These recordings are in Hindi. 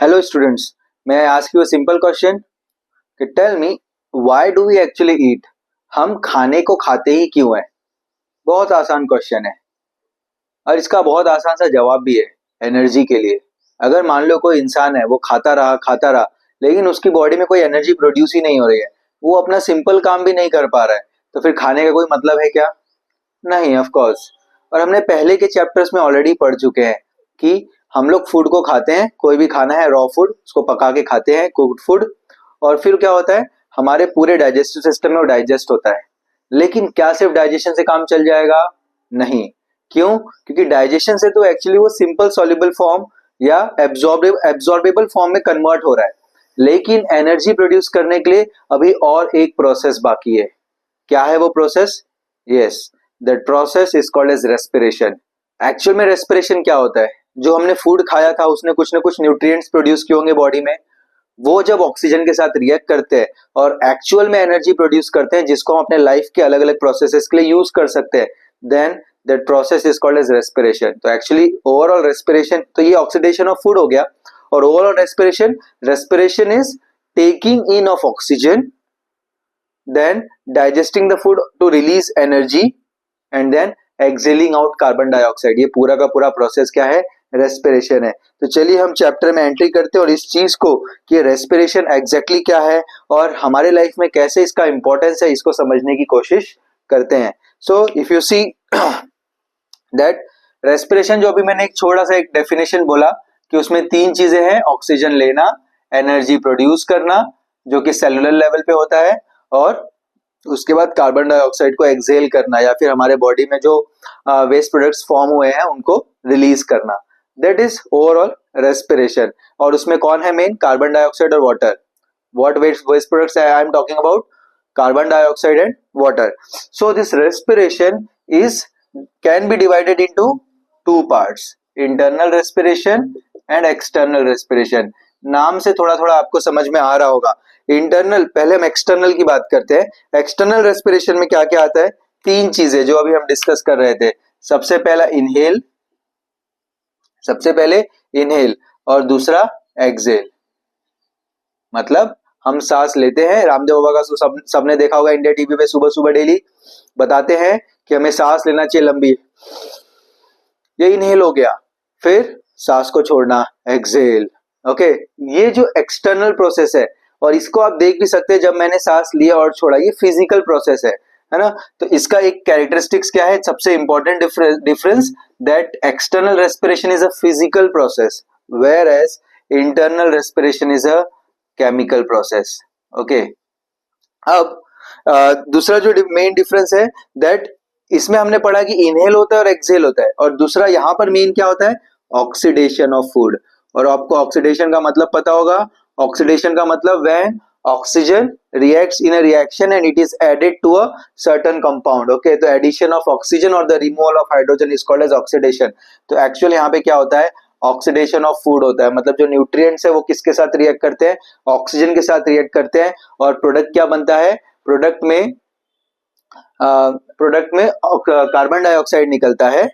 Hello students, may I ask you a simple question? Tell me, why do we actually eat? हम खाने को खाते ही क्यों हैं? बहुत आसान क्वेश्चन है और इसका बहुत आसान सा जवाब भी है, एनर्जी के लिए। अगर मान लो कोई इंसान है, वो खाता रहा, लेकिन उसकी बॉडी में कोई एनर्जी प्रोड्यूस ही नहीं हो रही है, वो अपना सिंपल काम भी नहीं कर पा रहा है, तो फिर खाने का कोई मतलब है क्या? नहीं, ऑफ कोर्स। और हमने पहले के चैप्टर्स में ऑलरेडी पढ़ चुके हैं कि हम लोग फूड को खाते हैं, कोई भी खाना है रॉ फूड, उसको पका के खाते हैं, कुक्ड फूड, और फिर क्या होता है, हमारे पूरे डाइजेस्टिव सिस्टम में वो डाइजेस्ट होता है। लेकिन क्या सिर्फ डाइजेशन से काम चल जाएगा? नहीं। क्यों? क्योंकि डाइजेशन से तो एक्चुअली वो सिंपल सॉल्युबल फॉर्म या एब्जॉर्बेबल फॉर्म में कन्वर्ट हो रहा है, लेकिन एनर्जी प्रोड्यूस करने के लिए अभी और एक प्रोसेस बाकी है। क्या है वो process? Yes, that process is called as respiration. Actual में रेस्पिरेशन क्या होता है? जो हमने फूड खाया था उसने कुछ ना कुछ न्यूट्रिएंट्स प्रोड्यूस किए होंगे बॉडी में, वो जब ऑक्सीजन के साथ रिएक्ट करते हैं और एक्चुअल में एनर्जी प्रोड्यूस करते हैं, जिसको हम अपने लाइफ के अलग अलग प्रोसेसेस के लिए यूज कर सकते हैं, then that process is called as respiration. तो एक्चुअली ओवरऑल रेस्पिरेशन, तो ये ऑक्सीडेशन ऑफ फूड हो गया, और overall respiration is taking in of oxygen, then digesting the food to release energy, and then exhaling out carbon dioxide। ये पूरा का पूरा प्रोसेस क्या है? रेस्पिरेशन है। तो चलिए हम चैप्टर में एंट्री करते हैं और इस चीज को कि रेस्पिरेशन एग्जैक्टली क्या है और हमारे लाइफ में कैसे इसका इंपॉर्टेंस है, इसको समझने की कोशिश करते हैं। So if you see that respiration, जो अभी मैंने एक छोटा सा एक डेफिनेशन बोला कि उसमें तीन चीजें हैं, ऑक्सीजन लेना, एनर्जी प्रोड्यूस करना जो कि सेलुलर लेवल पे होता है, और उसके बाद कार्बन डाइऑक्साइड को एक्सहेल करना या फिर हमारे बॉडी में जो वेस्ट प्रोडक्ट्स फॉर्म हुए हैं उनको रिलीज करना। That is overall respiration. और उसमें कौन है मेन? कार्बन डाइऑक्साइड और water. What waste products I am talking about? Carbon dioxide and water. So this respiration is can be divided into two parts, internal respiration and external respiration. नाम से थोड़ा थोड़ा आपको समझ में आ रहा होगा। इंटरनल, पहले हम एक्सटर्नल की बात करते हैं। एक्सटर्नल रेस्पिरेशन में क्या क्या आता है? तीन चीजें जो अभी हम डिस्कस कर रहे थे। सबसे पहले इनहेल और दूसरा एक्सहेल। मतलब हम सांस लेते हैं, रामदेव बाबा का सबने देखा होगा इंडिया टीवी पे, सुबह सुबह डेली बताते हैं कि हमें सांस लेना चाहिए लंबी, ये इनहेल हो गया। फिर सांस को छोड़ना, एक्सहेल। ओके, ये जो एक्सटर्नल प्रोसेस है, और इसको आप देख भी सकते हैं, जब मैंने सांस लिया और छोड़ा, ये फिजिकल प्रोसेस है ना। तो इसका एक कैरेक्टरिस्टिक्स क्या है? सबसे important difference, that external respiration is a physical process, where as internal respiration is a chemical process. Okay, अब दूसरा जो मेन डिफरेंस है, दैट इसमें हमने पढ़ा कि इनहेल होता है और एक्सहेल होता है, और दूसरा यहाँ पर मेन क्या होता है? Oxidation of food. और आपको ऑक्सीडेशन का मतलब पता होगा। ऑक्सीडेशन का मतलब when oxygen reacts in a reaction and it is added to a certain compound. Okay, तो एडिशन ऑफ ऑक्सीजन और the removal of hydrogen is called as oxidation. तो एक्चुअली यहाँ पे क्या होता है? ऑक्सीडेशन ऑफ फूड होता है। मतलब जो न्यूट्रिएंट्स है वो किसके साथ रिएक्ट करते हैं? ऑक्सीजन के साथ रिएक्ट करते हैं, और प्रोडक्ट क्या बनता है? प्रोडक्ट में कार्बन डाइऑक्साइड निकलता है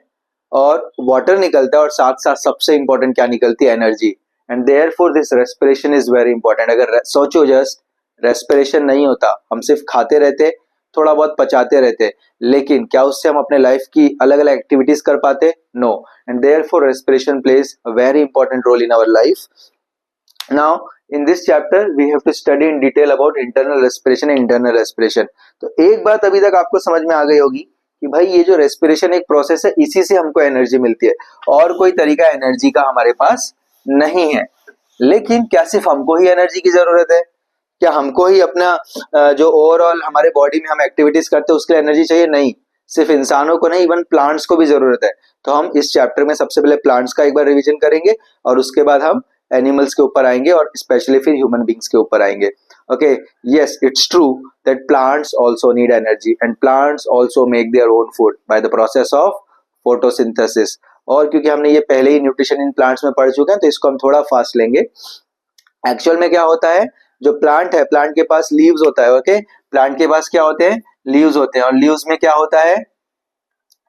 और वाटर निकलता है, और साथ साथ सबसे इंपॉर्टेंट क्या निकलती है? Energy. And therefore this respiration is very important. अगर सोचो, जस्ट रेस्पिरेशन नहीं होता, हम सिर्फ खाते रहते, थोड़ा बहुत पचाते रहते, लेकिन क्या उससे हम अपने लाइफ की अलग अलग एक्टिविटीज कर पाते? No. And therefore respiration plays a very important role in our life. Now, in this chapter, we have to study in detail about internal respiration and internal respiration. तो एक बात अभी तक आपको समझ में आ गई होगी कि भाई ये जो रेस्पिरेशन एक प्रोसेस है, इसी से हमको एनर्जी मिलती है, और कोई तरीका एनर्जी का हमारे पास नहीं है। लेकिन क्या सिर्फ हमको ही एनर्जी की जरूरत है? क्या हमको ही अपना जो ओवरऑल हमारे बॉडी में हम एक्टिविटीज करते हैं उसके लिए एनर्जी चाहिए? नहीं, सिर्फ इंसानों को नहीं, इवन प्लांट्स को भी जरूरत है। तो हम इस चैप्टर में सबसे पहले प्लांट्स का एक बार रिवीजन करेंगे, और उसके बाद हम एनिमल्स के ऊपर आएंगे, और स्पेशली फिर ह्यूमन बींग्स के ऊपर आएंगे। Okay, yes, it's true that plants also need energy, and plants also make their own food by the process of photosynthesis. और क्योंकि हमने ये पहले ही न्यूट्रिशन इन प्लांट्स में पढ़ चुके हैं, तो इसको हम थोड़ा फास्ट लेंगे। एक्चुअल में क्या होता है? जो प्लांट है, प्लांट के पास लीव्स होता है। ओके, प्लांट के पास क्या होते हैं? लीव्स होते हैं, और लीव्स में क्या होता है?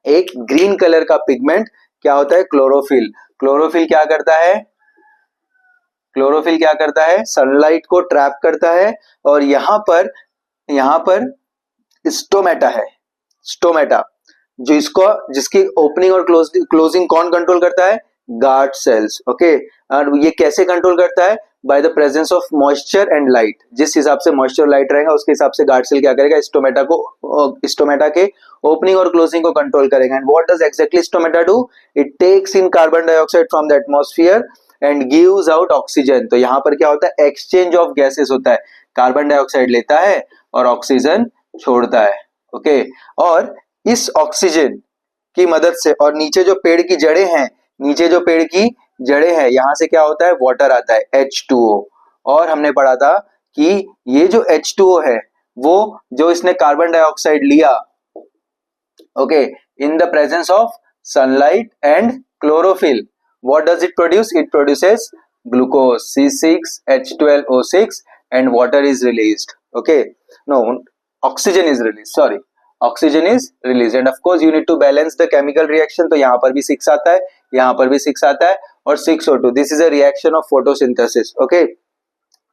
एक ग्रीन कलर का पिगमेंट क्या होता है? क्लोरोफिल। क्लोरोफिल क्या करता है? क्लोरोफिल क्या करता है, सनलाइट को ट्रैप करता है, और यहाँ पर स्टोमेटा है, स्टोमेटा, जो इसको जिसकी ओपनिंग और क्लोजिंग कौन कंट्रोल करता है, गार्ड सेल्स। ओके, और ये कैसे कंट्रोल करता है, by the presence of moisture and light. जिस हिसाब से मॉइस्चर लाइट रहेगा उसके हिसाब से गार्ड सेल क्या करेगा, स्टोमेटा के ओपनिंग और क्लोजिंग को कंट्रोल करेगा। And what does exactly stomata do, it takes in carbon dioxide from the atmosphere and gives out oxygen. तो यहाँ पर क्या होता है, एक्सचेंज ऑफ गैसेस होता है, कार्बन डाइऑक्साइड लेता है और ऑक्सीजन छोड़ता है। ओके, और इस ऑक्सीजन की मदद से, और नीचे जो पेड़ की जड़ें हैं, यहाँ से क्या होता है, वाटर आता है, H2O। और हमने पढ़ा था कि ये जो H2O है वो जो इसने कार्बन डाइऑक्साइड लिया, okay, in the presence of sunlight and chlorophyll, what does it produce, it produces glucose C6H12O6 and water is released. Okay, no, oxygen is released, sorry, oxygen is release. And of course you need to balance the chemical reaction, तो यहाँ पर भी 6 आता है, यहाँ पर भी 6 आता है, और 6O2, this is a reaction of photosynthesis. Okay,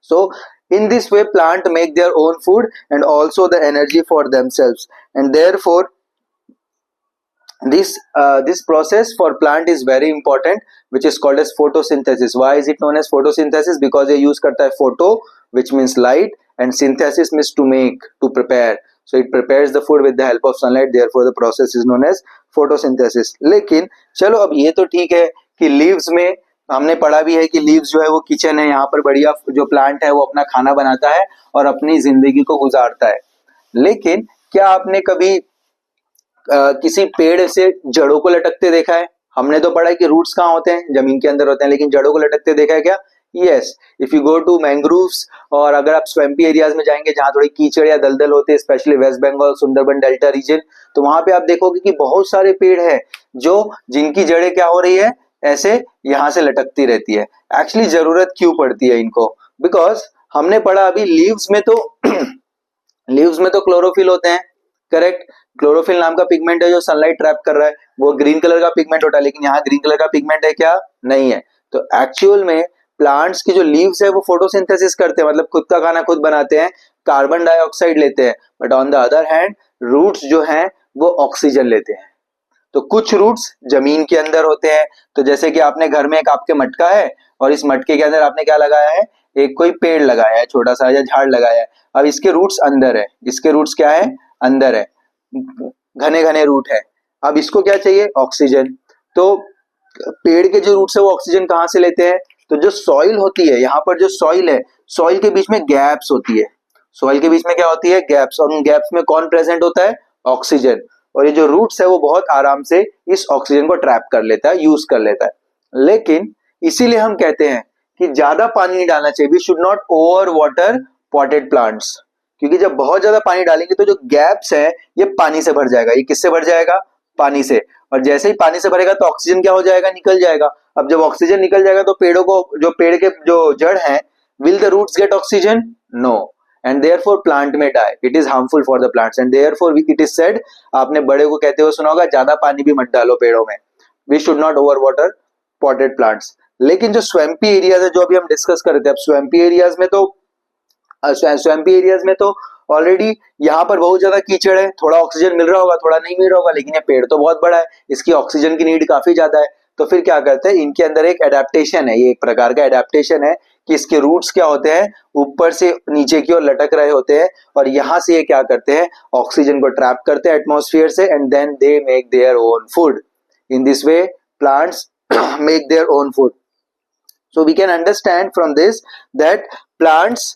so in this way plant make their own food and also the energy for themselves, and therefore this process for plant is very important, which is called as photosynthesis. Why is it known as photosynthesis? Because ये use करता है photo, which means light, and synthesis means to make, to prepare. So it prepares the food with the help of sunlight, therefore the process is known as photosynthesis. लेकिन चलो अब ये तो ठीक है कि लीव्स में हमने पढ़ा भी है कि लीव्स जो है वो किचन है, यहाँ पर बढ़िया जो प्लांट है वो अपना खाना बनाता है और अपनी जिंदगी को गुजारता है। लेकिन क्या आपने कभी किसी पेड़ से जड़ों को लटकते देखा है? हमने तो पढ़ा है कि रूट्स कहाँ होते हैं, जमीन के अंदर होते हैं, लेकिन जड़ों को लटकते देखा है क्या? Yes, if you go to mangroves, और अगर आप स्वैम्पी एरियाज में जाएंगे जहां थोड़ी कीचड़ या दलदल होते हैं, specially west Bengal, Sundarban delta region, तो वहां पे आप देखोगे कि बहुत सारे पेड़ हैं जो जिनकी जड़ें क्या हो रही है, ऐसे यहां से लटकती रहती है। एक्चुअली जरूरत क्यों पड़ती है इनको? बिकॉज हमने पढ़ा अभी लीव्स में तो लीव्स में तो क्लोरोफिल होते हैं, करेक्ट। क्लोरोफिल नाम का पिगमेंट है जो सनलाइट ट्रैप कर रहा है, वो ग्रीन कलर का पिगमेंट होता है, लेकिन यहाँ ग्रीन कलर का पिगमेंट है क्या? नहीं है। तो एक्चुअल में प्लांट्स की जो लीव्स है वो फोटोसिंथेसिस करते हैं, मतलब खुद का खाना खुद बनाते हैं, कार्बन डाइऑक्साइड लेते हैं, but on the other hand roots जो हैं वो ऑक्सीजन लेते हैं। तो कुछ रूट्स जमीन के अंदर होते हैं, तो जैसे कि आपने घर में एक आपके मटका है और इस मटके के अंदर आपने क्या लगाया है, एक कोई पेड़ लगाया है, छोटा सा या झाड़ लगाया है। अब इसके रूट्स अंदर है, इसके रूट्स क्या है, अंदर है, घने घने रूट है। अब इसको क्या चाहिए, ऑक्सीजन। तो पेड़ के जो रूट्स है वो ऑक्सीजन कहाँ से लेते हैं? तो जो सॉइल होती है, यहाँ पर जो सॉइल है, सॉइल के बीच में गैप्स होती है, सॉइल के बीच में क्या होती है, गैप्स, और उन गैप्स में कौन प्रेजेंट होता है, ऑक्सीजन। और ये जो रूट्स है वो बहुत आराम से इस ऑक्सीजन को ट्रैप कर लेता है, यूज कर लेता है। लेकिन इसीलिए हम कहते हैं कि ज्यादा पानी नहीं डालना चाहिए, we should not over water potted plants, क्योंकि जब बहुत ज्यादा पानी डालेंगे तो जो गैप्स है ये पानी से भर जाएगा। ये किससे भर जाएगा? पानी से। और जैसे ही पानी से भरेगा तो ऑक्सीजन क्या हो जाएगा, निकल जाएगा। अब जब ऑक्सीजन निकल जाएगा तो पेड़ों को, जो पेड़ के जो जड़ हैं, will the roots get oxygen? No, and therefore plant may die, it is harmful for the plants, and therefore it is said, आपने बड़े को कहते हुए सुना होगा, ज्यादा पानी भी मत डालो पेड़ों में, we should not over water potted plants। लेकिन जो स्वैम्पी एरियाज है, जो अभी हम डिस्कस कर रहे थे, अब स्वैम्पी एरियाज में तो ऑलरेडी यहाँ पर बहुत ज्यादा कीचड़ है, थोड़ा ऑक्सीजन मिल रहा होगा, थोड़ा नहीं मिल रहा होगा, लेकिन ये पेड़ तो बहुत बड़ा है, इसकी ऑक्सीजन की नीड काफी ज्यादा है। तो फिर क्या करते हैं, इनके अंदर एक एडेप्टेशन है, ये एक प्रकार का एडेप्टेशन है कि इसके रूट्स क्या होते हैं, ऊपर से नीचे की ओर लटक रहे होते हैं, और यहाँ से ये क्या करते हैं, ऑक्सीजन को ट्रैप करते हैं एटमॉस्फेयर से, and then they make their own food. In this way plants make their own food. So we can understand from this that plants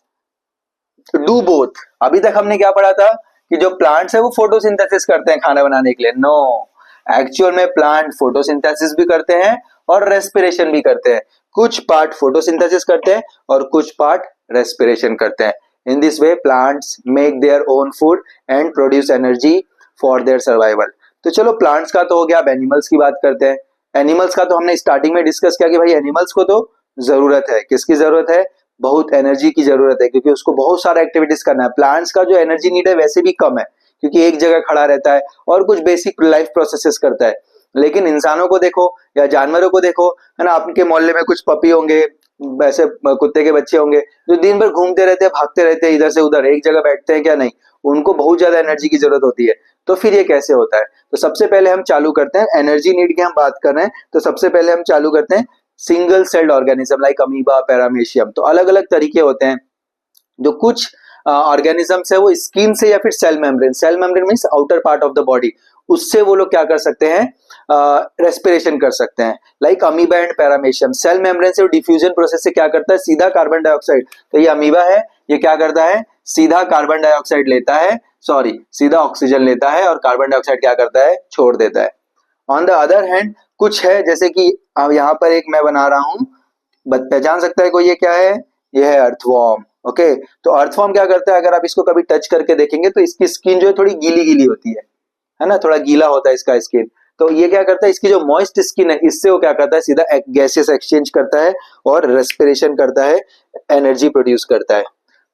do both. अभी तक हमने क्या पढ़ा था कि जो प्लांट्स है वो फोटोसिंथेसिस करते हैं खाना बनाने के लिए। नो, एक्चुअल में प्लांट फोटोसिंथेसिस भी करते हैं और रेस्पिरेशन भी करते हैं। कुछ पार्ट फोटोसिंथेसिस करते हैं और कुछ पार्ट रेस्पिरेशन करते हैं। इन this way plants make their own food and produce energy for their survival. तो चलो प्लांट्स का तो हो गया, अब एनिमल्स की बात करते हैं। एनिमल्स का तो हमने स्टार्टिंग में डिस्कस किया कि भाई एनिमल्स को तो जरूरत है, किसकी जरूरत है, बहुत एनर्जी की जरूरत है, क्योंकि उसको बहुत सारा एक्टिविटीज करना है। प्लांट्स का जो एनर्जी नीड है वैसे भी कम है, क्योंकि एक जगह खड़ा रहता है और कुछ बेसिक लाइफ प्रोसेसेस करता है। लेकिन इंसानों को देखो या जानवरों को देखो, है ना, आपके मोहल्ले में कुछ पपी होंगे, वैसे कुत्ते के बच्चे होंगे जो दिन भर घूमते रहते हैं, भागते रहते हैं इधर से उधर, एक जगह बैठते हैं क्या? नहीं, उनको बहुत ज्यादा एनर्जी की जरूरत होती है। तो फिर ये कैसे होता है? तो सबसे पहले हम चालू करते हैं, एनर्जी नीड की हम बात कर रहे हैं, तो सबसे पहले हम चालू करते हैं single celled organism like amoeba, paramecium. तो अलग अलग तरीके होते हैं। जो कुछ ऑर्गेनिजम्स है वो स्किन से या फिर cell membrane means outer part of the body, उससे वो लोग क्या कर सकते हैं? रेस्पिरेशन कर सकते हैं। Like amoeba and paramecium cell membrane से डिफ्यूजन प्रोसेस से क्या करता है? सीधा कार्बन डाइऑक्साइड, तो ये अमीबा है, ये क्या करता है? सीधा कार्बन डाइऑक्साइड लेता है, सॉरी सीधा ऑक्सीजन लेता है और कार्बन डाइऑक्साइड क्या करता है? छोड़ देता है। ऑन द अदर हैंड कुछ है, जैसे कि अब यहाँ पर एक मैं बना रहा हूं, पहचान सकता है कोई ये क्या है? ये है अर्थवॉर्म। ओके, तो अर्थवॉर्म क्या करता है? अगर आप इसको कभी टच करके देखेंगे तो इसकी स्किन जो है थोड़ी गीली गीली होती है ना, थोड़ा गीला होता है इसका स्किन। तो ये क्या करता है? इसकी जो मॉइस्ट स्किन है इससे वो क्या करता है? सीधा गैसेस एक्सचेंज करता है और रेस्पिरेशन करता है, एनर्जी प्रोड्यूस करता है।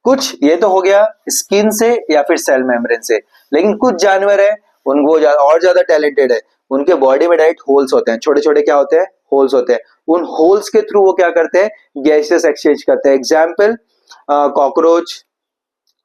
कुछ ये तो हो गया स्किन से या फिर सेल मेम्ब्रेन से, लेकिन कुछ जानवर है उनको और ज्यादा टैलेंटेड है, उनके बॉडी में डायरेक्ट होल्स होते हैं, छोटे छोटे क्या होते हैं? होल्स होते हैं। उन होल्स के थ्रू वो क्या करते हैं? गैसेस एक्सचेंज करते हैं। Example cockroach,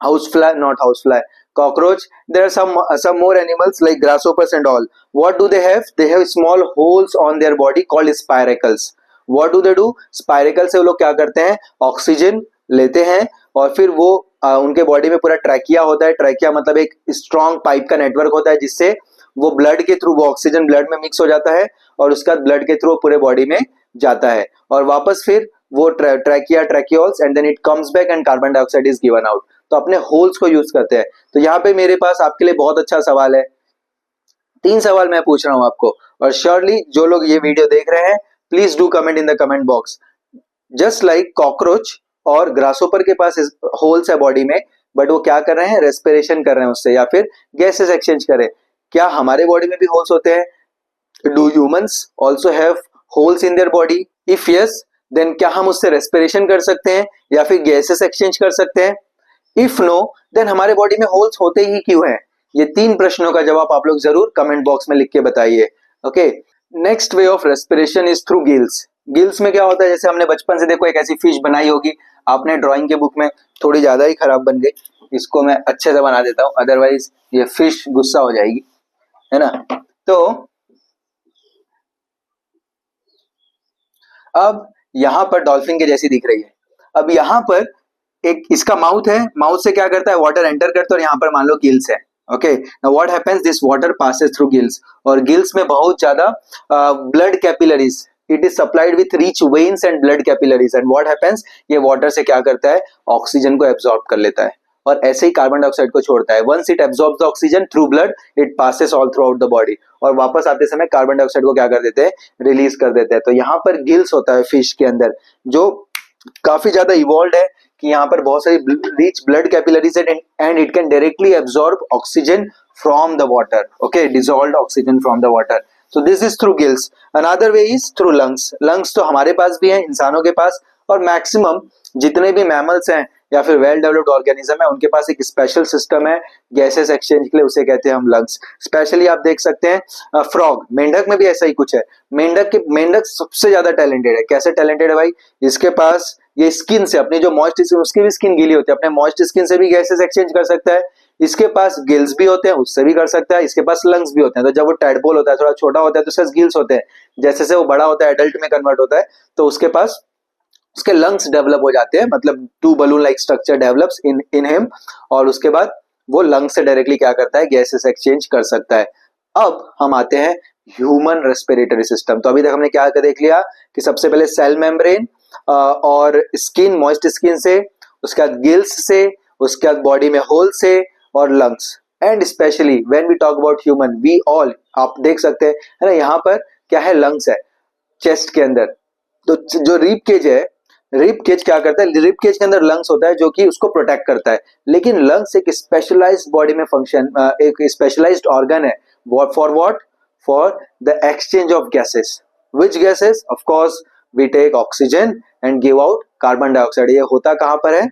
housefly, not housefly, cockroach. There are some more animals like grasshoppers and all. What do they have? They have small holes on their body called spiracles. What do they do? Spiracle से वो लोग क्या करते हैं? ऑक्सीजन लेते हैं और फिर वो उनके बॉडी में पूरा ट्रैकिया होता है। ट्रैकिया मतलब एक स्ट्रॉन्ग पाइप का नेटवर्क होता है जिससे वो ब्लड के थ्रू वो ऑक्सीजन ब्लड में मिक्स हो जाता है और उसका ब्लड के थ्रू पूरे बॉडी में जाता है और वापस फिर वो trachea tracheoles and then it comes back and carbon dioxide is given out. तो अपने होल्स को यूज करते हैं। तो यहाँ पे मेरे पास आपके लिए बहुत अच्छा सवाल है, 3 सवाल मैं पूछ रहा हूं आपको, और श्योरली जो लोग ये वीडियो देख रहे हैं please do comment in the comment box. Just like cockroach और ग्रासोपर के पास होल्स है बॉडी में, बट वो क्या कर रहे हैं? रेस्पिरेशन कर रहे हैं उससे या फिर गैसेस एक्सचेंज कर रहे हैं। क्या हमारे बॉडी में भी होल्स होते हैं? Do humans also have holes in their body? If yes, then क्या हम उससे रेस्पिरेशन कर सकते हैं या फिर गैसेस एक्सचेंज कर सकते हैं? इफ नो, देन हमारे बॉडी में होल्स होते ही क्यों हैं? ये 3 प्रश्नों का जवाब आप लोग जरूर कमेंट बॉक्स में लिख के बताइए। Okay, next way of respiration is through gills. Gills में क्या होता है? जैसे हमने बचपन से देखो एक ऐसी फिश बनाई होगी आपने ड्राइंग के बुक में, थोड़ी ज्यादा ही खराब बन गई, इसको मैं अच्छे से बना देता हूँ अदरवाइज ये फिश गुस्सा हो जाएगी, है ना। तो अब यहां पर डॉल्फिन के जैसी दिख रही है। अब यहां पर एक इसका माउथ है, माउथ से क्या करता है? वाटर एंटर करता है और यहाँ पर मान लो गिल्स है। Okay, now what happens? This water passes through gills और गिल्स में बहुत ज्यादा blood capillaries, it is supplied with rich veins and blood capillaries and what happens? ये वाटर से क्या करता है? ऑक्सीजन को एब्जॉर्ब कर लेता है और ऐसे ही कार्बन डाइऑक्साइड को छोड़ता है। Once it absorb the oxygen through blood it passes all throughout the body और वापस आते समय कार्बन डाइऑक्साइड को क्या कर देते हैं? रिलीज कर देते हैं। तो यहाँ पर गिल्स होता है फिश के अंदर जो काफी ज्यादा इवॉल्व है कि यहाँ पर बहुत सारी rich blood capillaries and it can directly absorb oxygen from the water. Okay, dissolved oxygen from the water. So this is through gills. Another way is through lungs. Lungs तो हमारे पास भी है, इंसानों के पास, और मैक्सिमम जितने भी मैमल्स हैं या फिर वेल डेवलप्ड ऑर्गेनिज्म है उनके पास एक स्पेशल सिस्टम है गैसेस एक्सचेंज के लिए, उसे कहते हैं हम लंग्स। स्पेशली आप देख सकते हैं फ्रॉग, मेंढक में भी ऐसा ही कुछ है। मेंढक सबसे ज्यादा टैलेंटेड है। कैसे टैलेंटेड है भाई? इसके पास ये स्किन से अपनी जो मॉइस्ट स्किन, उसकी भी स्किन गीली होती है, अपने मॉइस्ट स्किन से भी गैसेस एक्सचेंज कर सकता है। इसके पास गिल्स भी होते हैं, उससे भी कर सकता है। इसके पास लंग्स भी होते हैं। तो जब वो टैडपोल होता है, थोड़ा छोटा होता है, तो उसके गिल्स होते हैं। जैसे जैसे वो बड़ा होता है, एडल्ट में कन्वर्ट होता है, तो उसके पास उसके लंग्स डेवलप हो जाते हैं, मतलब two balloon like structure develops in him, और उसके बाद वो लंग्स से डायरेक्टली क्या करता है? गैसेस एक्सचेंज कर सकता है। अब हम आते हैं ह्यूमन रेस्पिरेटरी सिस्टम। तो अभी तक हमने क्या देख लिया कि सबसे पहले सेल मेम्ब्रेन और स्किन, मॉइस्ट स्किन से, उसके बाद गिल्स से, उसके बाद बॉडी में होल से और lungs. And specially when we talk about human, we all, आप देख सकते हैं है ना, यहाँ पर क्या है? लंग्स है चेस्ट के अंदर। तो जो रिब केज है, रिब केज क्या करता है? रिब केज के अंदर लंग्स होता है जो कि उसको प्रोटेक्ट करता है। लेकिन लंग्स एक स्पेशलाइज्ड बॉडी में फंक्शन, एक स्पेशलाइज्ड ऑर्गन है। For what? For the exchange of gases. Which gases? Of course we take oxygen and give out carbon dioxide. ये होता कहां पर है?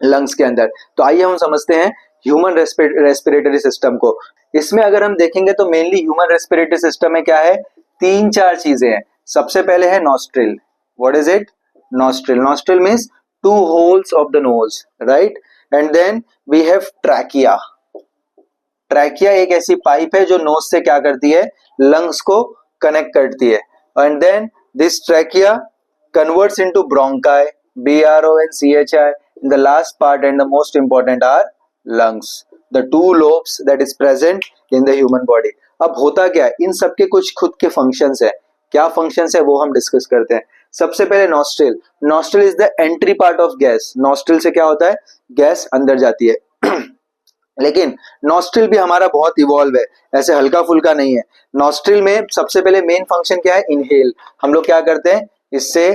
लंग्स के अंदर। तो आइए हम समझते हैं ह्यूमन रेस्पिरेटरी सिस्टम को। इसमें अगर हम देखेंगे तो मेनली ह्यूमन रेस्पिरेटरी सिस्टम में क्या है? 3-4 चीजें हैं। सबसे पहले है nostril. What is it? nostril. Nostril means two holes of the nose, right? And then we have trachea. Trachea एक ऐसी पाइप है जो नोज से क्या करती है, लंग्स को कनेक्ट करती है. And then this trachea converts into bronchi, BRONCHI. In the last part and the most important are lungs, the two lobes that is present in the human body. अब होता क्या है, इन सब के कुछ खुद के फंक्शंस है. क्या फंक्शंस है वो हम डिस्कस करते हैं. सबसे पहले nostril. Nostril is the entry part of gas. Nostril से क्या होता है, गैस अंदर जाती है. लेकिन नॉस्ट्रिल भी हमारा बहुत इवॉल्व है, ऐसे हल्का फुल्का नहीं है. नॉस्ट्रिल में सबसे पहले मेन फंक्शन क्या है, इनहेल. हम लोग क्या करते हैं, इससे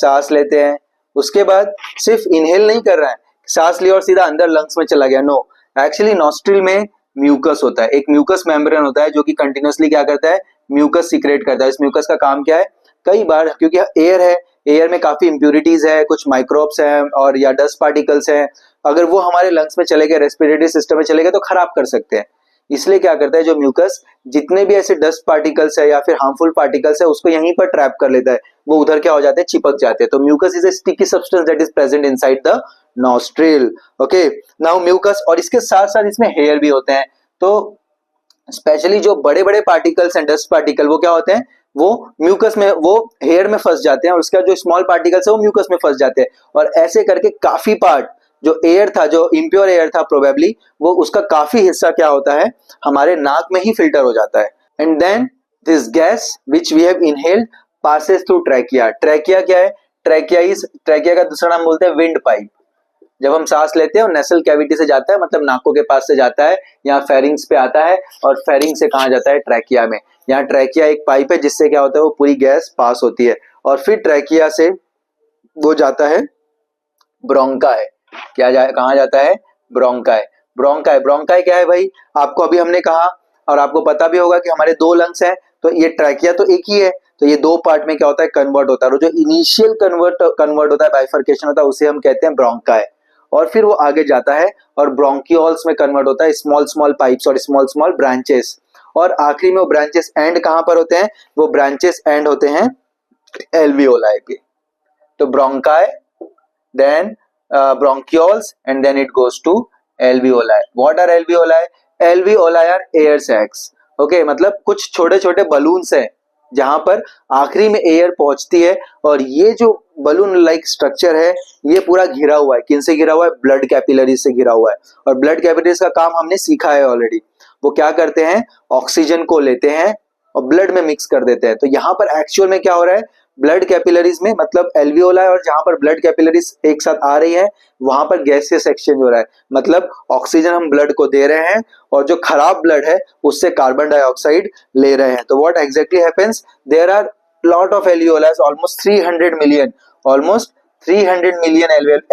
सांस लेते हैं. उसके बाद सिर्फ इनहेल नहीं कर रहा है, सांस लिया और सीधा अंदर लंग्स में चला गया, नो. एक्चुअली नॉस्ट्रिल में म्यूकस होता है, एक म्यूकस मेम्ब्रेन होता है जो कि कंटिन्यूअसली क्या करता है, म्यूकस सीक्रेट करता है. इस म्यूकस का काम क्या है, कई बार क्योंकि एयर है, एयर में काफी इंप्यूरिटीज है, कुछ माइक्रोब्स हैं और या डस्ट पार्टिकल्स हैं, अगर वो हमारे लंग्स में चले गए, रेस्पिरेटरी सिस्टम में चले गए तो खराब कर सकते हैं. इसलिए क्या करता है, जो म्यूकस जितने भी ऐसे डस्ट पार्टिकल्स है या फिर हार्मफुल पार्टिकल्स है उसको यहीं पर ट्रैप कर लेता है, वो उधर क्या हो जाते हैं, चिपक जाते हैं. तो mucus is a sticky substance that is present inside the nostril. Okay, now mucus, और इसके साथ साथ इसमें हेयर भी होते हैं. तो स्पेशली जो बड़े बड़े पार्टिकल्स हैं, डस्ट पार्टिकल, वो क्या होते हैं, वो म्यूकस में, वो हेयर में फंस जाते हैं, और उसका जो स्मॉल पार्टिकल्स है वो म्यूकस में फंस जाते हैं. और ऐसे करके काफी पार्ट जो एयर था, जो इम्प्योर एयर था प्रोबेबली, वो उसका काफी हिस्सा क्या होता है, हमारे नाक में ही फिल्टर हो जाता है. And then this gas which we have inhaled passes through trachea. Trachea क्या है, ट्रैकिया का दूसरा नाम बोलते हैं विंड पाइप. जब हम सांस लेते हैं और नेसल कैविटी से जाता है, मतलब नाकों के पास से जाता है, यहाँ फेरिंग्स पे आता है, और फेरिंग से कहाँ जाता है, ट्रैकिया में. यहाँ ट्रैकिया एक पाइप है जिससे क्या होता है, वो पूरी गैस पास होती है, और फिर ट्रैकिया से वो जाता है ब्रोंकाई. कहाँ जाता है, ब्रोंकाई. ब्रोंकाई क्या है भाई, आपको अभी हमने कहा और आपको पता भी होगा कि हमारे दो लंग्स हैं, तो ये ट्रैकिया तो एक ही है, तो ये दो पार्ट में क्या होता है, कन्वर्ट होता है. और जो इनिशियल कन्वर्ट होता है, बाइफर्केशन होता है, उसे हम कहते हैं ब्रोंकाई. और फिर वो आगे जाता है और ब्रोंकियोल्स में कन्वर्ट होता है, स्मॉल स्मॉल पाइप्स और स्मॉल स्मॉल ब्रांचेस. और आखिरी में वो ब्रांचेस एंड कहां पर होते हैं, वो ब्रांचेस एंड होते हैं एल्वियोलाई पे. तो bronchi, then bronchioles, and then it goes to alveoli. What are alveoli? Alveoli are air sacs. Okay, मतलब कुछ छोटे छोटे बलून्स हैं जहां पर आखिरी में एयर पहुंचती है, और ये जो बलून लाइक स्ट्रक्चर है ये पूरा घिरा हुआ है. किन से घिरा हुआ है, ब्लड कैपिलरीज से घिरा हुआ है. और ब्लड कैपिलरीज का काम हमने सीखा है ऑलरेडी. वो क्या करते हैं, ऑक्सीजन को लेते हैं और ब्लड में मिक्स कर देते हैं. तो यहाँ पर एक्चुअल में क्या हो रहा है, ब्लड कैपिलरीज में, मतलब एल्वियोलाई और जहां पर ब्लड कैपिलरीज एक साथ आ रही है वहां पर गैसियस एक्सचेंज हो रहा है. मतलब ऑक्सीजन हम ब्लड को दे रहे हैं और जो खराब ब्लड है उससे कार्बन डाइऑक्साइड ले रहे हैं. तो what exactly happens, there are lot of alveoli, almost 300 million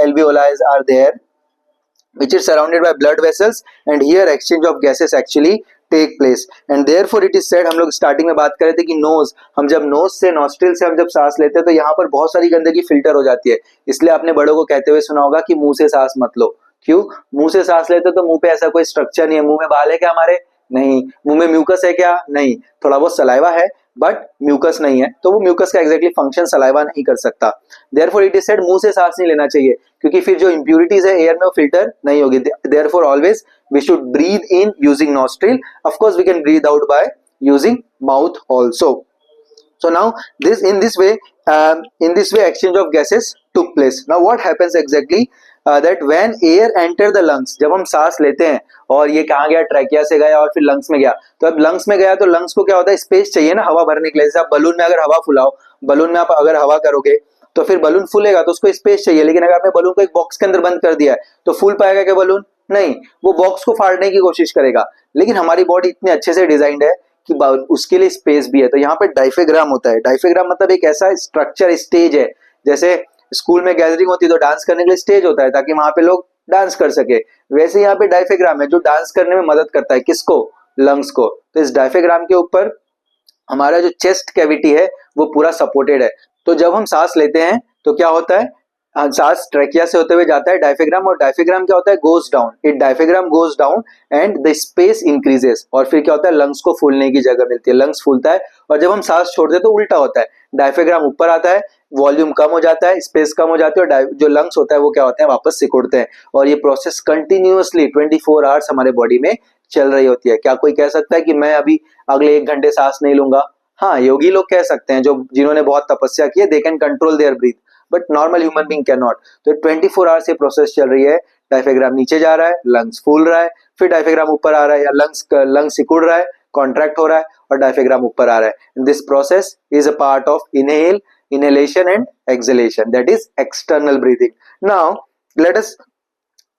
alveoli are there, which is surrounded by blood vessels, and here exchange of gases actually take place. And therefore it is said, हम लोग स्टार्टिंग में बात कर रहे थे कि नोज, हम जब नोज से, नॉस्ट्रिल से हम जब सांस लेते हैं तो यहाँ पर बहुत सारी गंदगी फिल्टर हो जाती है. इसलिए आपने बड़ों को कहते हुए सुना होगा कि मुंह से सांस मत लो. क्यों, मुंह से सांस लेते तो मुंह पे ऐसा कोई स्ट्रक्चर नहीं है, मुंह में बाल है क्या हमारे, नहीं. मुंह में म्यूकस है क्या, नहीं. थोड़ा बहुत सलाइवा है बट म्यूकस नहीं है, तो वो म्यूकस का एग्जैक्टली फंक्शन सलाइवा नहीं कर सकता. देयरफॉर इट इज सेड मुंह से सांस नहीं लेना चाहिए, क्योंकि फिर जो इंप्यूरिटीज है एयर में वो फिल्टर नहीं होगी. Therefore always we should breathe in using nostril. Of course we can breathe out by using mouth also. So now in this way exchange of gases took place. Now what happens exactly, that when air enter the lungs, जब हम सांस लेते हैं और ये कहाँ गया, ट्रैकिया से गया और फिर लंग्स में गया, तो अब लंग्स में गया तो लंग्स को क्या होता है, स्पेस चाहिए ना हवा भरने के लिए. जैसे आप बलून में अगर हवा फुलाओ, बलून में आप अगर हवा करोगे तो फिर बलून फूलेगा, तो उसको स्पेस चाहिए. लेकिन अगर आपने बलून को एक बॉक्स के अंदर बंद कर दिया है तो फूल पाएगा क्या बलून, नहीं. वो बॉक्स को फाड़ने की कोशिश करेगा. लेकिन हमारी बॉडी इतने अच्छे से डिजाइंड है कि उसके लिए स्पेस भी है. तो यहाँ पे डायफ्राम होता है. डायफ्राम मतलब एक ऐसा स्ट्रक्चर, स्टेज है. जैसे स्कूल में गैदरिंग होती है तो डांस करने के लिए स्टेज होता है ताकि वहां पे लोग डांस कर सके, वैसे यहाँ पे डायफ्राम है जो डांस करने में मदद करता है. किसको, लंग्स को. तो इस डायफ्राम के ऊपर हमारा जो चेस्ट कैविटी है वो पूरा सपोर्टेड है. तो जब हम सांस लेते हैं तो क्या होता है, सांस ट्रेकिया से होते हुए जाता है डायफ्राम, और डायफ्राम क्या होता है, goes down, it diaphragm goes down and the space increases, और फिर क्या होता है, लंग्स को फूलने की जगह मिलती है, लंग्स फूलता है। और जब हम सांस छोड़ते हैं तो उल्टा होता है, डायफ्राम ऊपर आता है, वॉल्यूम कम हो जाता है, स्पेस कम हो जाती है, और जो लंग्स होता है वो क्या होते हैं, वापस सिकुड़ते हैं। और ये प्रोसेस कंटिन्यूअसली 24 आवर्स हमारे बॉडी में चल रही होती है। क्या कोई कह सकता है कि मैं अभी अगले 1 घंटे सांस नहीं लूंगा? हाँ, योगी लोग कह सकते हैं, जो जिन्होंने बहुत तपस्या की है, they can control their breath, but normal human being can not. तो 24 आवर्स ये प्रोसेस चल रही है, डायफ्राम नीचे जा रहा है, लंग्स फूल रहा है, फिर डायफ्राम ऊपर आ रहा है, या लंग सिकुड़ रहा है, कॉन्ट्रैक्ट हो रहा है, और डायफ्राम ऊपर आ रहा है। This process is a part of inhalation and exhalation, that is external breathing. Now let us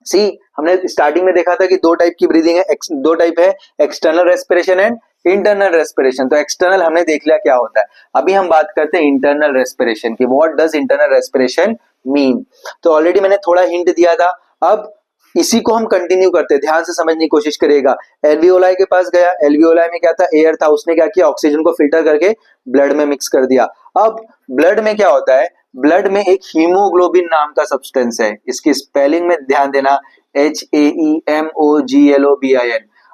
सी, हमने स्टार्टिंग में देखा था कि दो टाइप की ब्रीदिंग है, दो टाइप है, external respiration and internal respiration. तो एक्सटर्नल हमने देख लिया क्या होता है, अभी हम बात करते हैं इंटरनल रेस्पिरेशन की। What does internal respiration mean? तो ऑलरेडी मैंने थोड़ा हिंट दिया था, अब इसी को हम कंटिन्यू करते हैं, ध्यान से समझने की कोशिश करिएगा। एल्वियोलाई के पास गया, एल्वियोलाई में क्या था, एयर था, उसने क्या किया, ऑक्सीजन को फिल्टर करके ब्लड में मिक्स कर दिया। अब ब्लड में क्या होता है, ब्लड में एक हीमोग्लोबिन नाम का सब्सटेंस है, इसकी स्पेलिंग में ध्यान देना, HAEMOGLOBIN।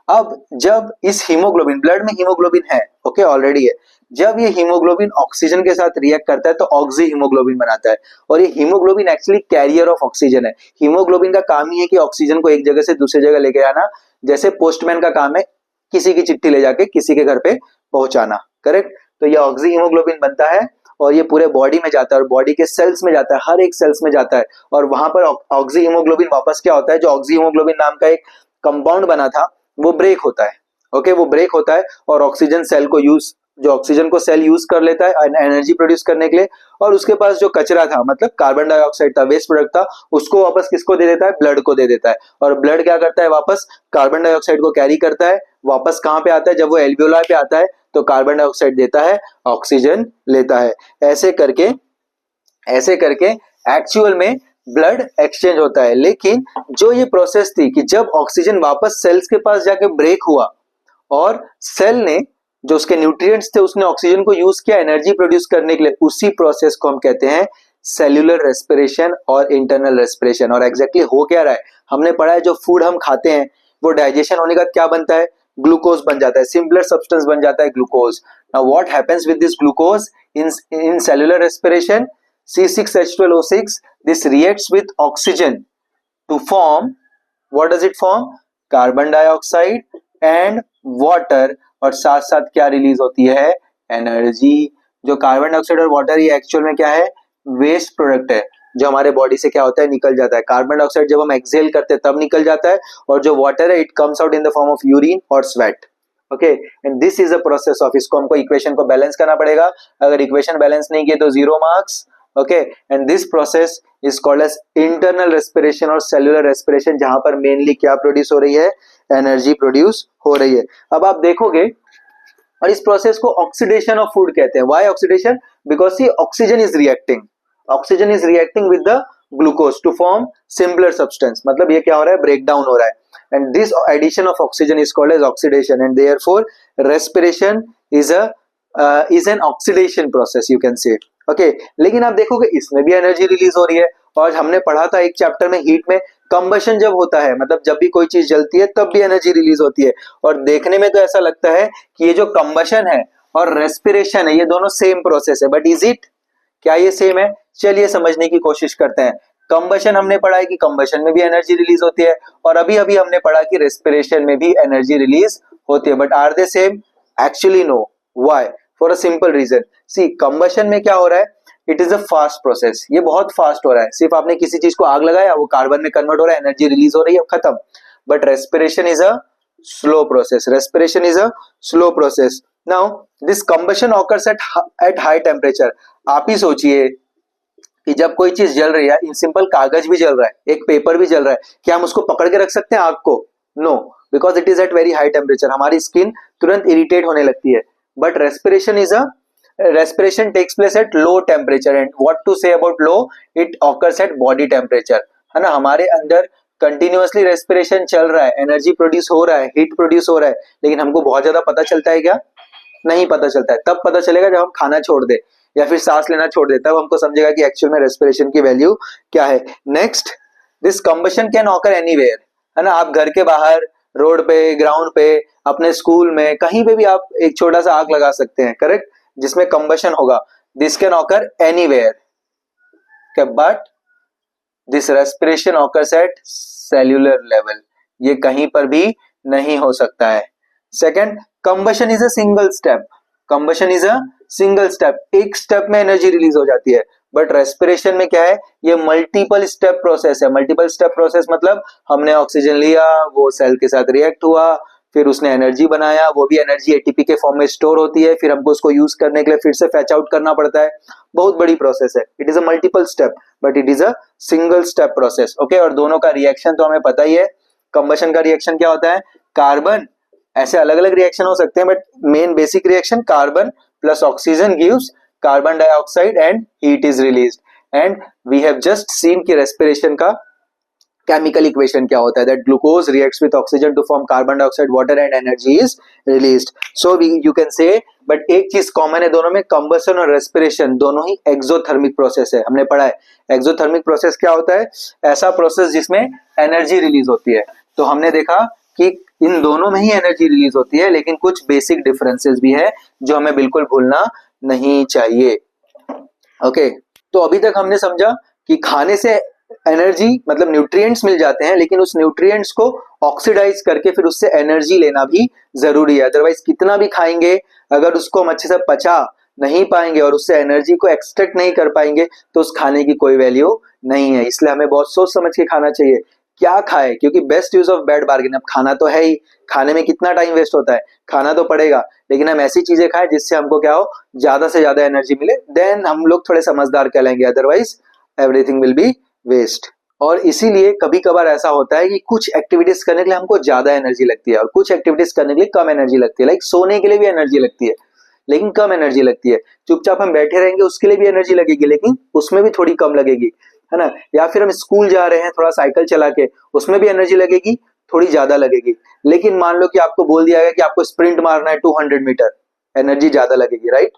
अब जब इस हीमोग्लोबिन, ब्लड में हीमोग्लोबिन है, ओके, ऑलरेडी है, जब ये हीमोग्लोबिन ऑक्सीजन के साथ रिएक्ट करता है तो ऑक्सी हीमोग्लोबिन बनाता है, और ये haemoglobin actually carrier of oxygen है। हीमोग्लोबिन का काम ही है कि ऑक्सीजन को एक जगह से दूसरी जगह लेके जाना, जैसे पोस्टमैन का काम है किसी की चिट्ठी ले जाके किसी के घर पे पहुंचाना, करेक्ट। तो ये ऑक्सी हीमोग्लोबिन बनता है, और ये पूरे बॉडी में जाता है, और बॉडी के सेल्स में जाता है, हर एक सेल्स में जाता है, और वहां पर ऑक्सी हीमोग्लोबिन वापस क्या होता है, जो ऑक्सी हीमोग्लोबिन नाम का एक कंपाउंड बना था वो ब्रेक होता है, ओके, वो ब्रेक होता है, और ऑक्सीजन सेल को यूज, जो ऑक्सीजन को सेल यूज कर लेता है एनर्जी प्रोड्यूस करने के लिए, और उसके पास जो कचरा था, मतलब कार्बन डाइऑक्साइड था, वेस्ट प्रोडक्ट था, उसको वापस किसको दे देता है, ब्लड को दे देता है। और ब्लड क्या करता है, वापस कार्बन डाइऑक्साइड को कैरी करता है, वापस कहां पे आता है, जब वो एल्वियोलाई पे आता है तो कार्बन डाइऑक्साइड देता है, ऑक्सीजन लेता है। ऐसे करके एक्चुअल में ब्लड एक्सचेंज होता है। लेकिन जो ये प्रोसेस थी कि जब ऑक्सीजन वापस सेल्स के पास जाके ब्रेक हुआ, और सेल ने जो उसके न्यूट्रिएंट्स थे उसने ऑक्सीजन को यूज किया एनर्जी प्रोड्यूस करने के लिए, उसी प्रोसेस को हम कहते हैं सेल्यूलर रेस्पिरेशन और इंटरनल रेस्पिरेशन। और एग्जैक्टली हो क्या रहा है, हमने पढ़ा है जो फूड हम खाते हैं वो डाइजेशन होने का क्या बनता है, ग्लूकोज बन जाता है, सिंपलर सब्सटेंस बन जाता है glucose. Now what happens with this glucose in cellular respiration, C6H12O6, this reacts with oxygen to form, what does it form, carbon dioxide and water, और साथ साथ क्या रिलीज होती है, एनर्जी। जो कार्बन डाइऑक्साइड और वाटर ये एक्चुअल में क्या है, वेस्ट प्रोडक्ट है, जो हमारे बॉडी से क्या होता है, निकल जाता है। कार्बन डाइऑक्साइड जब हम एक्सहेल करते हैं तब निकल जाता है, और जो वाटर है it comes out in the form of urine और sweat, okay. And this is a process of, इसको हमको इक्वेशन को बैलेंस करना पड़ेगा, अगर इक्वेशन बैलेंस नहीं किए तो 0 marks, okay. And this process is called as internal respiration और सेल्यूलर रेस्पिरेशन, जहां पर मेनली क्या प्रोड्यूस हो रही है, एनर्जी प्रोड्यूस हो रही है। अब आप देखोगे, और इस प्रोसेस को ऑक्सीडेशन ऑफ फूड कहते हैं। Why oxidation? Because see oxygen is reacting with the glucose to form simpler substance, मतलब ये क्या हो रहा है, ब्रेक डाउन हो रहा है। And this addition of oxygen is called as oxidation, and therefore respiration is an oxidation process, you can say, okay. लेकिन आप देखोगे इसमें भी एनर्जी रिलीज हो रही है, और हमने पढ़ा था एक चैप्टर में हीट में, कंबशन जब होता है, मतलब जब भी कोई चीज जलती है तब भी एनर्जी रिलीज होती है। और देखने में तो ऐसा लगता है कि ये जो कंबशन है और रेस्पिरेशन है ये दोनों सेम प्रोसेस है, बट इज इट, क्या ये सेम है? चलिए समझने की कोशिश करते हैं। कंबशन हमने पढ़ा है कि कंबशन में भी एनर्जी रिलीज होती है, और अभी अभी हमने पढ़ा कि रेस्पिरेशन में भी एनर्जी रिलीज होती है, but are they same? Actually no. Why? For a simple reason, see combustion में क्या हो रहा है, it is a fast process, ये बहुत फास्ट हो रहा है, सिर्फ आपने किसी चीज को आग लगाया वो कार्बन में कन्वर्ट हो रहा है, एनर्जी रिलीज हो रही है, खत्म। But respiration is a slow process. Now this combustion occurs at high temperature. आप ही सोचिए कि जब कोई चीज जल रही है, इन सिंपल कागज भी जल रहा है, एक पेपर भी जल रहा है, क्या हम उसको पकड़ के रख सकते हैं आग को? No, because it is at very high temperature, हमारी स्किन तुरंत इरिटेट होने लगती है। But respiration takes place at low temperature, and what to say about low, it occurs at body temperature, है ना। हमारे अंदर कंटिन्यूअसली रेस्पिरेशन चल रहा है, एनर्जी प्रोड्यूस हो रहा है, हीट प्रोड्यूस हो रहा है, लेकिन हमको बहुत ज्यादा पता चलता है क्या? नहीं पता चलता है। तब पता चलेगा जब हम खाना छोड़ दे, या फिर सांस लेना छोड़ देता है, वो हमको समझेगा कि एक्चुअल में रेस्पिरेशन की वैल्यू क्या है। Next, this combustion can occur anywhere, है ना, आप घर के बाहर, रोड पे, ग्राउंड पे, अपने स्कूल में, कहीं पे भी आप एक छोटा सा आग लगा सकते हैं, करेक्ट, जिसमें कंबशन होगा। This can occur anywhere, but this respiration occurs eight cellular level, ये कहीं पर भी नहीं हो सकता है। Second, combustion is a single step, combustion is a single step, एक स्टेप में एनर्जी रिलीज हो जाती है। बट रेस्पिरेशन में क्या है, ये मल्टीपल स्टेप प्रोसेस है। मल्टीपल स्टेप प्रोसेस मतलब हमने ऑक्सीजन लिया, वो सेल के साथ रिएक्ट हुआ, फिर उसने एनर्जी बनाया, वो भी एनर्जी एटीपी के फॉर्म में स्टोर होती है, फिर हमको उसको यूज करने के लिए फिर से फैच आउट करना पड़ता है। बहुत बड़ी प्रोसेस है। It is a multiple step but it is a single step process. Okay, और दोनों का रिएक्शन तो हमें पता ही है। कंबशन का रिएक्शन क्या होता है, कार्बन, ऐसे अलग अलग रिएक्शन हो सकते हैं but main basic reaction carbon plus oxygen gives carbon dioxide and heat is released. And we have just seen कि रेस्पिरेशन का केमिकल इक्वेशन क्या होता है, that glucose reacts with oxygen to form carbon dioxide water and energy is released. So you can say, but एक चीज कॉमन है दोनों में, कंबशन और रेस्पिरेशन दोनों ही एक्सोथर्मिक प्रोसेस है। हमने पढ़ा है एक्सोथर्मिक प्रोसेस क्या होता है, ऐसा प्रोसेस जिसमें एनर्जी रिलीज होती है। तो हमने देखा कि इन दोनों में ही एनर्जी रिलीज होती है, लेकिन कुछ बेसिक डिफरेंसेस भी है जो हमें बिल्कुल भूलना नहीं चाहिए। ओके, तो अभी तक हमने समझा कि खाने से एनर्जी मतलब न्यूट्रिएंट्स मिल जाते हैं, लेकिन उस न्यूट्रिएंट्स को ऑक्सीडाइज करके फिर उससे एनर्जी लेना भी जरूरी है। अदरवाइज कितना भी खाएंगे, अगर उसको हम अच्छे से पचा नहीं पाएंगे और उससे एनर्जी को एक्सट्रैक्ट नहीं कर पाएंगे तो उस खाने की कोई वैल्यू नहीं है। इसलिए हमें बहुत सोच समझ के खाना चाहिए क्या खाए, क्योंकि best use of bad bargain. अब खाना तो है ही, खाने में कितना टाइम वेस्ट होता है, खाना तो पड़ेगा, लेकिन हम ऐसी चीजें खाएं जिससे हमको क्या हो, ज्यादा से ज्यादा एनर्जी मिले, देन हम लोग थोड़े समझदार कहलाएंगे। Otherwise everything will be waste. और इसीलिए कभी कभार ऐसा होता है कि कुछ एक्टिविटीज करने के लिए हमको ज्यादा एनर्जी लगती है और कुछ एक्टिविटीज करने के लिए कम एनर्जी लगती है। लाइक सोने के लिए भी एनर्जी लगती है लेकिन कम एनर्जी लगती है, चुपचाप हम बैठे रहेंगे उसके लिए भी एनर्जी लगेगी लेकिन उसमें भी थोड़ी कम लगेगी, है ना। या फिर हम स्कूल जा रहे हैं थोड़ा साइकिल चला के, उसमें भी एनर्जी लगेगी, थोड़ी ज्यादा लगेगी। लेकिन मान लो कि आपको बोल दिया गया कि आपको स्प्रिंट मारना है 200 मीटर, एनर्जी ज्यादा लगेगी, राइट,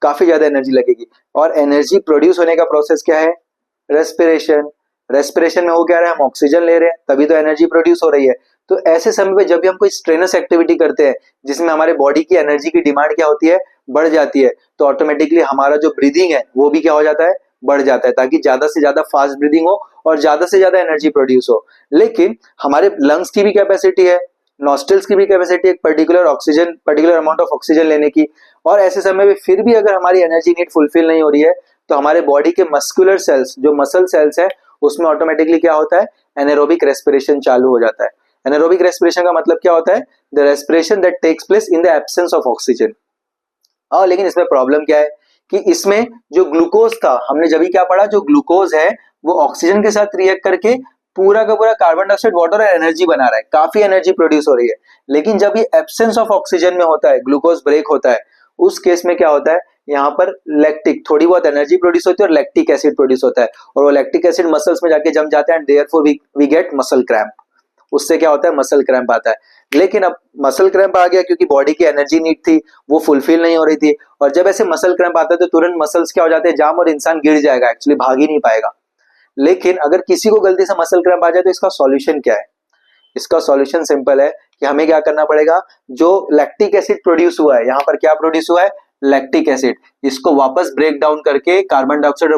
काफी ज्यादा एनर्जी लगेगी। और एनर्जी प्रोड्यूस होने का प्रोसेस क्या है, रेस्पिरेशन। रेस्पिरेशन में हो क्या रहा है, हम ऑक्सीजन ले रहे हैं, तभी तो एनर्जी प्रोड्यूस हो रही है। तो ऐसे समय पे जब भी हम कोई स्ट्रेनस एक्टिविटी करते हैं जिसमें हमारे बॉडी की एनर्जी की डिमांड क्या होती है, बढ़ जाती है, तो ऑटोमेटिकली हमारा जो ब्रीदिंग है वो भी क्या हो जाता है, बढ़ जाता है, ताकि ज्यादा से ज्यादा फास्ट ब्रीदिंग हो और ज्यादा से ज्यादा एनर्जी प्रोड्यूस हो। लेकिन हमारे लंग्स की भी कैपेसिटी है, नॉस्ट्रल्स की भी कैपेसिटी है, एक पर्टिकुलर अमाउंट ऑफ ऑक्सीजन लेने की। और ऐसे समय में फिर भी अगर हमारी एनर्जी नीड फुलफिल नहीं हो रही है तो हमारे बॉडी के मस्कुलर सेल्स, जो मसल सेल्स है, उसमें ऑटोमेटिकली क्या होता है, एनारोबिक रेस्पिरेशन चालू हो जाता है। एनारोबिक रेस्पिरेशन का मतलब क्या होता है, the respiration that takes place in the absence of oxygen. और लेकिन इसमें प्रॉब्लम क्या है कि इसमें जो ग्लूकोज था, हमने जब भी क्या पढ़ा, जो ग्लूकोज है वो ऑक्सीजन के साथ रिएक्ट करके पूरा का पूरा कार्बन डाइऑक्साइड, वाटर और एनर्जी बना रहा है, काफी एनर्जी प्रोड्यूस हो रही है। लेकिन जब ये एब्सेंस ऑफ ऑक्सीजन में होता है, ग्लूकोज ब्रेक होता है, उस केस में क्या होता है, यहाँ पर लैक्टिक, थोड़ी बहुत एनर्जी प्रोड्यूस होती है और लैक्टिक एसिड प्रोड्यूस होता है, और वो लैक्टिक एसिड मसल्स में जाके जम जाता है and therefore we get muscle cramp. उससे क्या होता है, मसल क्रैम्प आता है। लेकिन अब मसल क्रैम्प आ गया क्योंकि बॉडी की एनर्जी नीड थी, वो फुलफिल नहीं हो रही थी, और जब ऐसे मसल क्रैम्प आता है तो तुरंत मसल्स क्या हो जाते हैं, जाम, और इंसान गिर जाएगा, एक्चुअली भाग ही नहीं पाएगा। लेकिन अगर किसी को गलती से मसल क्रैम्प आ जाए तो इसका सॉल्यूशन क्या है, इसका सॉल्यूशन सिंपल है कि हमें क्या करना पड़ेगा, जो लैक्टिक एसिड प्रोड्यूस हुआ है, यहाँ पर क्या प्रोड्यूस हुआ है, लैक्टिक एसिड, इसको वापस ब्रेक डाउन करके कार्बन डाइऑक्साइड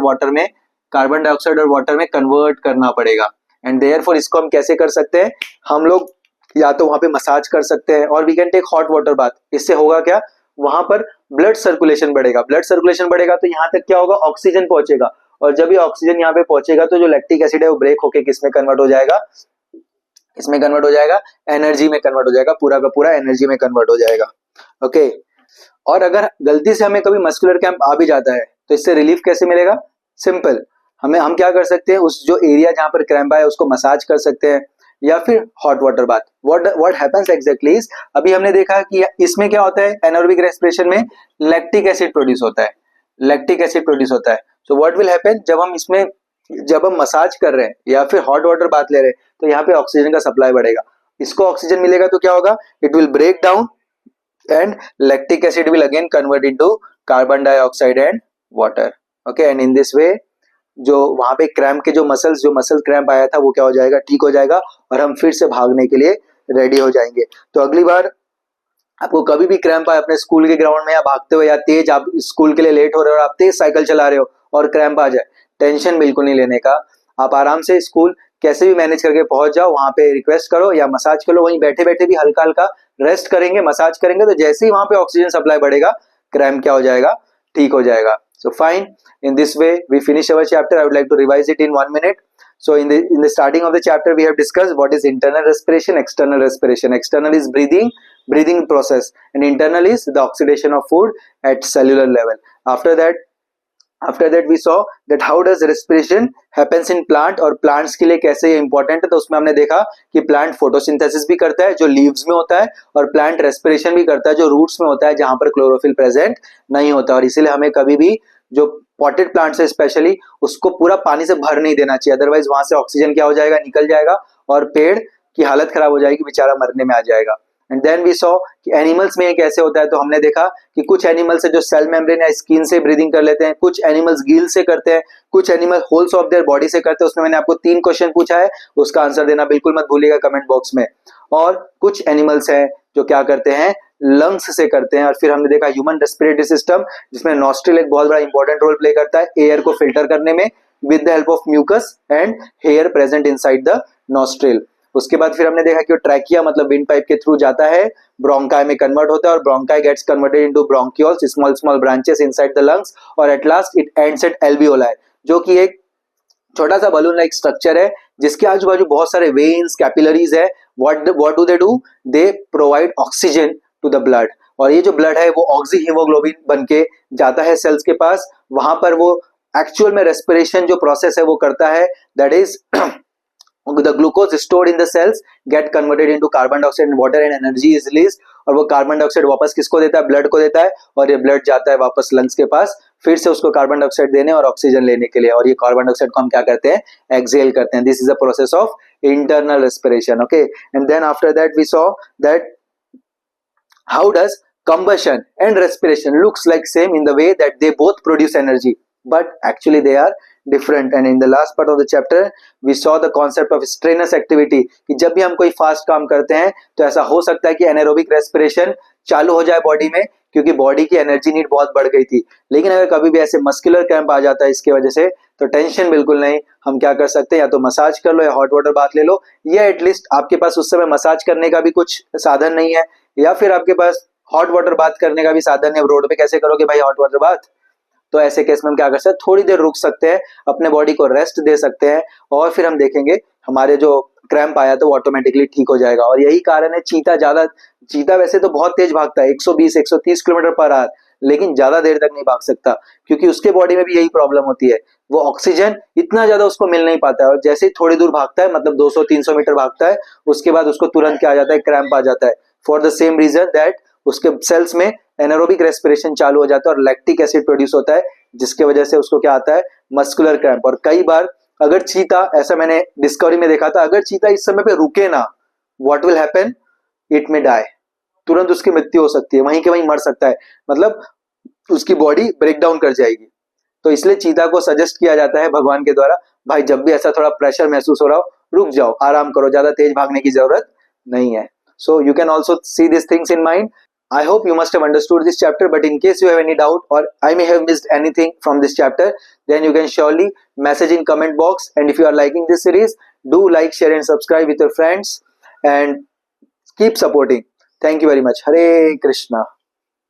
और वाटर में कन्वर्ट करना पड़ेगा। एंड देयरफॉर इसको हम कैसे कर सकते हैं, हम लोग या तो वहां पे मसाज कर सकते हैं, और we can take hot water bath. इससे होगा क्या, वहां पर ब्लड सर्कुलेशन बढ़ेगा, तो यहाँ तक क्या होगा, ऑक्सीजन पहुंचेगा, और जब ये ऑक्सीजन यहाँ पे पहुंचेगा तो जो लैक्टिक एसिड है वो ब्रेक होके किसमें कन्वर्ट हो जाएगा, इसमें कन्वर्ट हो जाएगा, एनर्जी में कन्वर्ट हो जाएगा, पूरा का पूरा एनर्जी में कन्वर्ट हो जाएगा। ओके, और अगर गलती से हमें कभी मस्कुलर क्रैम्प आ भी जाता है तो इससे रिलीफ कैसे मिलेगा, सिंपल, हम क्या कर सकते हैं, उस जो एरिया जहां पर क्रैम्प आया उसको मसाज कर सकते हैं, या फिर hot water bath. What happens exactly is, अभी हमने देखा कि इसमें क्या होता है, एनारोबिक रेस्पिरेशन में लैक्टिक एसिड प्रोड्यूस होता है। सो व्हाट विल हैपन, जब हम मसाज कर रहे हैं या फिर हॉट वाटर बाथ ले रहे हैं तो यहाँ पे ऑक्सीजन का सप्लाई बढ़ेगा, इसको ऑक्सीजन मिलेगा तो क्या होगा, it will break down and lactic acid will again convert into carbon dioxide and water. Okay, and in this way जो वहां पे क्रैम्प के जो मसल क्रैम्प आया था वो क्या हो जाएगा, ठीक हो जाएगा और हम फिर से भागने के लिए रेडी हो जाएंगे। तो अगली बार आपको कभी भी क्रैम्प आए अपने स्कूल के ग्राउंड में या भागते हुए या तेज आप स्कूल के लिए लेट हो रहे हो और आप तेज साइकिल चला रहे हो और क्रैम्प आ जाए, टेंशन बिल्कुल नहीं लेने का। आप आराम से स्कूल कैसे भी मैनेज करके पहुंच जाओ, वहां पे रिक्वेस्ट करो या मसाज करो, वहीं बैठे बैठे भी हल्का हल्का रेस्ट करेंगे, मसाज करेंगे, तो जैसे ही वहां पे ऑक्सीजन सप्लाई बढ़ेगा क्रैम्प क्या हो जाएगा, ठीक हो जाएगा। So fine, in this way we finish our chapter. I would like to revise it in 1 minute. So in the starting of the chapter we have discussed what is internal respiration, external respiration. External is breathing process, and internal is the oxidation of food at cellular level. After that we saw that how does respiration happens in plant और plants के लिए कैसे ये important है। तो उसमें हमने देखा कि plant photosynthesis भी करता है जो leaves में होता है, और plant respiration भी करता है जो roots में होता है जहां पर chlorophyll present नहीं होता, और इसीलिए हमें कभी भी जो पॉटेड प्लांट्स है स्पेशली उसको पूरा पानी से भर नहीं देना चाहिए, अदरवाइज वहां से ऑक्सीजन क्या हो जाएगा, निकल जाएगा और पेड़ की हालत खराब हो जाएगी, बेचारा मरने में आ जाएगा। एंड देन वी सॉ कि एनिमल्स में ये कैसे होता है। तो हमने देखा कि कुछ एनिमल्स है जो सेल मेम्ब्रेन या स्किन से ब्रीदिंग कर लेते हैं, कुछ एनिमल्स गिल से करते हैं, कुछ animal holes of their body से करते हैं। उसमें मैंने आपको 3 क्वेश्चन पूछा है, उसका आंसर देना बिल्कुल मत भूलिएगा कमेंट बॉक्स में। और कुछ एनिमल्स हैं जो क्या करते हैं, लंग्स से करते हैं। और फिर हमने देखा ह्यूमन रेस्पिरेटरी सिस्टम जिसमें नॉस्ट्रिल एक बहुत बड़ा इंपॉर्टेंट रोल प्ले करता है एयर को फिल्टर करने में with the help of mucus and hair present inside the nostril. उसके बाद फिर हमने देखा कि ट्रैकिया मतलब विंड पाइप के थ्रू जाता है, ब्रोंकाई में कन्वर्ट होता है और bronchi gets converted into bronchioles, small branches inside the lungs, और at last it ends at alveoli जो कि एक छोटा सा बलून लाइक स्ट्रक्चर है जिसके आजू बाजू बहुत सारे वेन्स कैपिलरीज है। What do they do, they provide oxygen to the blood, और ये जो ब्लड है वो ऑक्सी हीमोग्लोबिन बन के जाता है सेल्स के पास, वहां पर वो एक्चुअल में रेस्पिरेशन जो प्रोसेस है वो करता है, that is the glucose stored in the cells get converted into carbon dioxide and water and energy is released, और वो कार्बन डाइऑक्साइड वापस किसको देता है, ब्लड को देता है, और ये ब्लड जाता है वापस लंग्स के पास फिर से उसको कार्बन डाइऑक्साइड देने और ऑक्सीजन लेने के लिए, और ये कार्बन डाइऑक्साइड को हम क्या करते हैं, एक्सहेल करते हैं। This is a process of internal respiration. Okay, and then after that we saw that how does combustion and respiration looks like same in the way that they both produce energy, but actually they are different. And in the last part of the chapter we saw the concept of strenuous activity कि जब भी हम कोई फास्ट काम करते हैं तो ऐसा हो सकता है कि एनारोबिक रेस्पिरेशन चालू हो जाए बॉडी में, क्योंकि बॉडी की एनर्जी नीड बहुत बढ़ गई थी। लेकिन अगर कभी भी ऐसे मस्कुलर क्रैम्प आ जाता है इसकी वजह से, तो टेंशन बिल्कुल नहीं, हम क्या कर सकते हैं, या तो मसाज कर लो या हॉट वाटर बाथ ले लो, या एटलीस्ट आपके पास उस समय मसाज करने का भी कुछ साधन नहीं है, या फिर आपके पास हॉट वाटर बाथ करने का भी साधन है, रोड पे कैसे करोगे भाई हॉट वाटर बाथ। तो ऐसे केस में हम क्या कर सकते हैं, थोड़ी देर रुक सकते हैं, अपने बॉडी को रेस्ट दे सकते हैं, और फिर हम देखेंगे हमारे जो क्रैम्प आया तो वो ऑटोमेटिकली ठीक हो जाएगा। और यही कारण है चीता वैसे तो बहुत तेज भागता है 120-130 किलोमीटर पर आवर, लेकिन ज्यादा देर तक नहीं भाग सकता, क्योंकि उसके बॉडी में भी यही प्रॉब्लम होती है, वो ऑक्सीजन इतना ज्यादा उसको मिल नहीं पाता है, और जैसे ही थोड़ी दूर भागता है मतलब 200-300 मीटर भागता है, उसके बाद उसको तुरंत क्या आ जाता है, क्रैम्प आ जाता है, for the same reason that उसके सेल्स में एनारोबिक रेस्पिरेशन चालू हो जाता है और लैक्टिक एसिड प्रोड्यूस होता है, जिसके वजह से उसको क्या आता है, मस्कुलर क्रैम्प। और कई बार अगर चीता, ऐसा मैंने डिस्कवरी में देखा था, अगर चीता इस समय पे रुके ना, व्हाट विल हैपन, इट में डाई, तुरंत उसकी मृत्यु हो सकती है, वहीं के वहीं मर सकता है, मतलब उसकी बॉडी ब्रेक डाउन कर जाएगी। तो इसलिए चीता को सजेस्ट किया जाता है भगवान के द्वारा, भाई जब भी ऐसा थोड़ा प्रेशर महसूस हो रहा हो, रुक जाओ, आराम करो, ज्यादा तेज भागने की जरूरत नहीं है। So you can also see these things in mind. I hope you must have understood this chapter, but in case you have any doubt or I may have missed anything from this chapter, then you can surely message in comment box. And if you are liking this series, do like, share and subscribe with your friends and keep supporting. Thank you very much. Hare Krishna.